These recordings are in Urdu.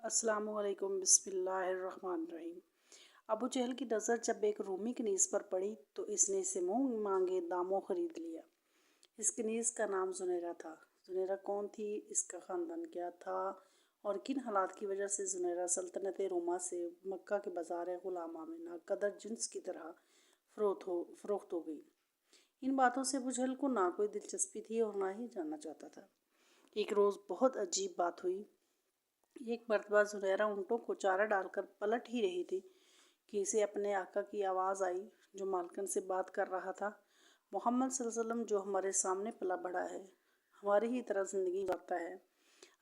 السلام علیکم، بسم اللہ الرحمن الرحیم۔ ابو جہل کی نظر جب ایک رومی کنیز پر پڑی تو اس نے اسے منہ مانگے داموں خرید لیا۔ اس کنیز کا نام زنیرہ تھا۔ زنیرہ کون تھی، اس کا خاندان کیا تھا اور کن حالات کی وجہ سے زنیرہ سلطنت روما سے مکہ کے بازار غلامہ میں ناقدر جنس کی طرح فروخت ہو گئی، ان باتوں سے ابو جہل کو نہ کوئی دلچسپی تھی اور نہ ہی جاننا چاہتا تھا۔ ایک روز بہت عجیب بات ہوئی۔ ایک مرتبہ زنیرہ اونٹوں کو چارہ ڈال کر پلٹ ہی رہی تھی کہ اسے اپنے آقا کی آواز آئی جو مالکن سے بات کر رہا تھا۔ محمد صلی اللہ علیہ وسلم جو ہمارے سامنے پلا بڑھا ہے، ہماری ہی طرح زندگی گزارتا ہے،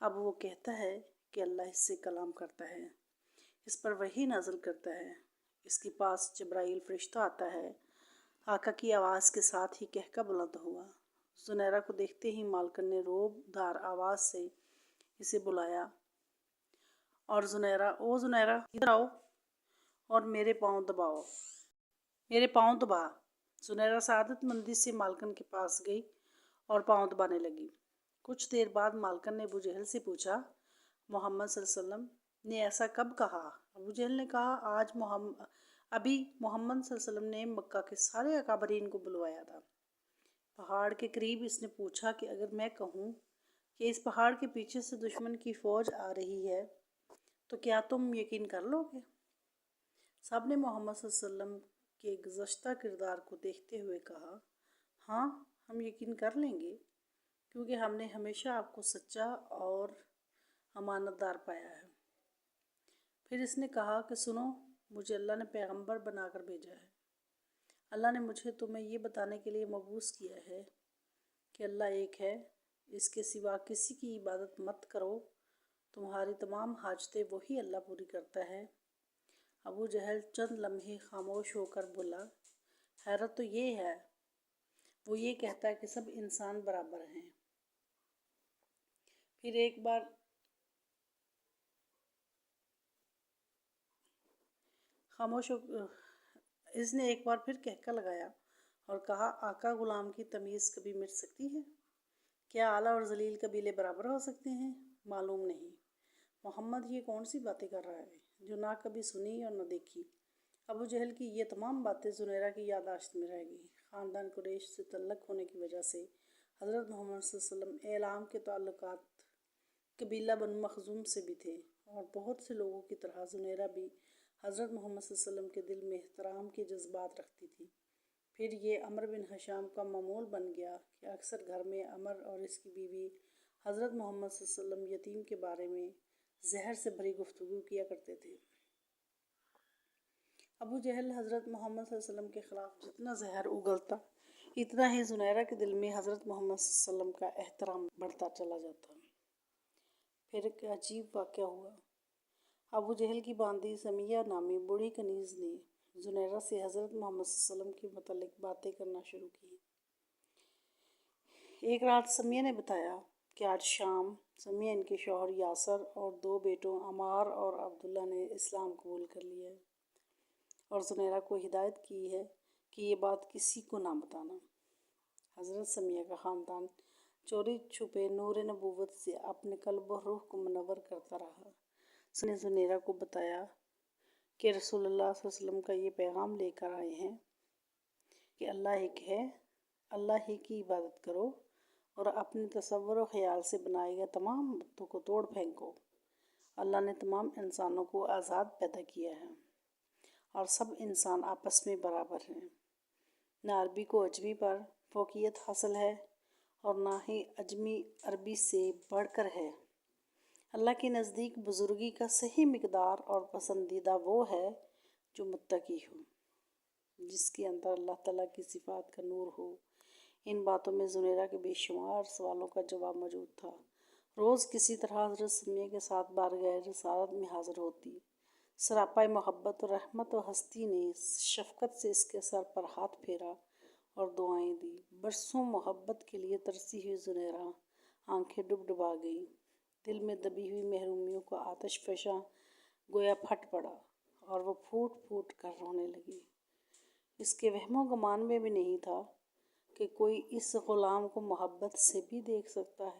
اب وہ کہتا ہے کہ اللہ اس سے کلام کرتا ہے، اس پر وحی نازل کرتا ہے، اس کے پاس جبرائیل فرشتہ آتا ہے۔ آقا کی آواز کے ساتھ ہی کہکا بلند ہوا۔ زنیرہ کو دیکھتے ہی مالکن نے روب دار آواز سے اسے بلایا اور زنیرہ ادھر آؤ اور میرے پاؤں دبا۔ زنیرہ سعادت مندی سے مالکن کے پاس گئی اور پاؤں دبانے لگی۔ کچھ دیر بعد مالکن نے ابو جہل سے پوچھا، محمد صلی اللہ علیہ وسلم نے ایسا کب کہا؟ ابو جہل نے کہا، ابھی محمد صلی اللہ علیہ وسلم نے مکہ کے سارے اکابرین کو بلوایا تھا۔ پہاڑ کے قریب اس نے پوچھا کہ اگر میں کہوں کہ اس پہاڑ کے پیچھے سے دشمن کی فوج آ رہی ہے تو کیا تم یقین کر لو گے؟ سب نے محمد صلی اللہ علیہ وسلم کے گزشتہ کردار کو دیکھتے ہوئے کہا، ہاں ہم یقین کر لیں گے، کیونکہ ہم نے ہمیشہ آپ کو سچا اور امانت دار پایا ہے۔ پھر اس نے کہا کہ سنو، مجھے اللہ نے پیغمبر بنا کر بھیجا ہے۔ اللہ نے مجھے تمہیں یہ بتانے کے لیے مبعوث کیا ہے کہ اللہ ایک ہے، اس کے سوا کسی کی عبادت مت کرو، تمہاری تمام حاجتیں وہی اللہ پوری کرتا ہے۔ ابو جہل چند لمحے خاموش ہو کر بولا، حیرت تو یہ ہے، وہ یہ کہتا ہے کہ سب انسان برابر ہیں۔ پھر ایک بار اس نے ایک بار پھر کہکا لگایا اور کہا، آقا غلام کی تمیز کبھی مٹ سکتی ہے؟ کیا اعلیٰ اور ذلیل قبیلے برابر ہو سکتے ہیں؟ معلوم نہیں۔ محمد یہ کون سی باتیں کر رہا ہے جو نہ کبھی سنی اور نہ دیکھی؟ ابو جہل کی یہ تمام باتیں زنیرہ کی یادداشت میں رہ گئیں۔ خاندان قریش سے تعلق ہونے کی وجہ سے حضرت محمد صلی اللہ علیہ وسلم اعلام کے تعلقات قبیلہ بنو مخزوم سے بھی تھے، اور بہت سے لوگوں کی طرح زنیرہ بھی حضرت محمد صلی اللہ علیہ وسلم کے دل میں احترام کے جذبات رکھتی تھی۔ پھر یہ عمرو بن حشام کا معمول بن گیا کہ اکثر گھر میں عمر اور اس کی بیوی حضرت محمد صلی اللہ علیہ وسلم یتیم کے بارے میں زہر سے بھری گفتگو کیا کرتے تھے۔ ابو جہل حضرت محمد صلی اللہ علیہ وسلم کے خلاف جتنا زہر اگلتا، اتنا ہی زنیرہ کے دل میں حضرت محمد صلی اللہ علیہ وسلم کا احترام بڑھتا چلا جاتا۔ پھر ایک عجیب واقعہ ہوا۔ ابو جہل کی باندی سمیہ نامی بوڑھی کنیز نے زنیرہ سے حضرت محمد صلی اللہ علیہ وسلم کے متعلق باتیں کرنا شروع کی۔ ایک رات سمیہ نے بتایا کہ آج شام سمیہ ان کے شوہر یاسر اور 2 بیٹوں عمار اور عبداللہ نے اسلام قبول کر لیا ہے، اور زنیرہ کو ہدایت کی ہے کہ یہ بات کسی کو نہ بتانا۔ حضرت سمیہ کا خاندان چوری چھپے نور نبوت سے اپنے قلب و روح کو منور کرتا رہا۔ سمیہ نے زنیرہ کو بتایا کہ رسول اللہ صلی اللہ علیہ وسلم کا یہ پیغام لے کر آئے ہیں کہ اللہ ایک ہے، اللہ ہی کی عبادت کرو اور اپنے تصور و خیال سے بنائے گئے تمام بتوں کو توڑ پھینکو۔ اللہ نے تمام انسانوں کو آزاد پیدا کیا ہے اور سب انسان آپس میں برابر ہیں۔ نہ عربی کو اجمی پر فوقیت حاصل ہے اور نہ ہی اجمی عربی سے بڑھ کر ہے۔ اللہ کے نزدیک بزرگی کا صحیح مقدار اور پسندیدہ وہ ہے جو متقی ہو، جس کے اندر اللہ تعالیٰ کی صفات کا نور ہو۔ ان باتوں میں زنیرہ کے بے شمار سوالوں کا جواب موجود تھا۔ روز کسی طرح حضرت سمیہ کے ساتھ بارگاہ رسالت میں حاضر ہوتی۔ سراپا محبت و رحمت و ہستی نے شفقت سے اس کے سر پر ہاتھ پھیرا اور دعائیں دی۔ برسوں محبت کے لیے ترسی ہوئی زنیرہ آنکھیں ڈبڈبا گئی۔ دل میں دبی ہوئی محرومیوں کا آتش فشاں گویا پھٹ پڑا اور وہ پھوٹ پھوٹ کر رونے لگی۔ اس کے وہم و گمان میں بھی نہیں تھا کہ کوئی اس غلام کو محبت سے بھی دیکھ سکتا ہے،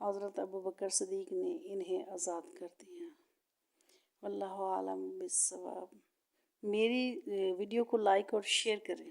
حضرت ابو بکر صدیق نے انہیں آزاد کر دیا۔ واللہ عالم بالصواب۔ میری ویڈیو کو لائک اور شیئر کریں۔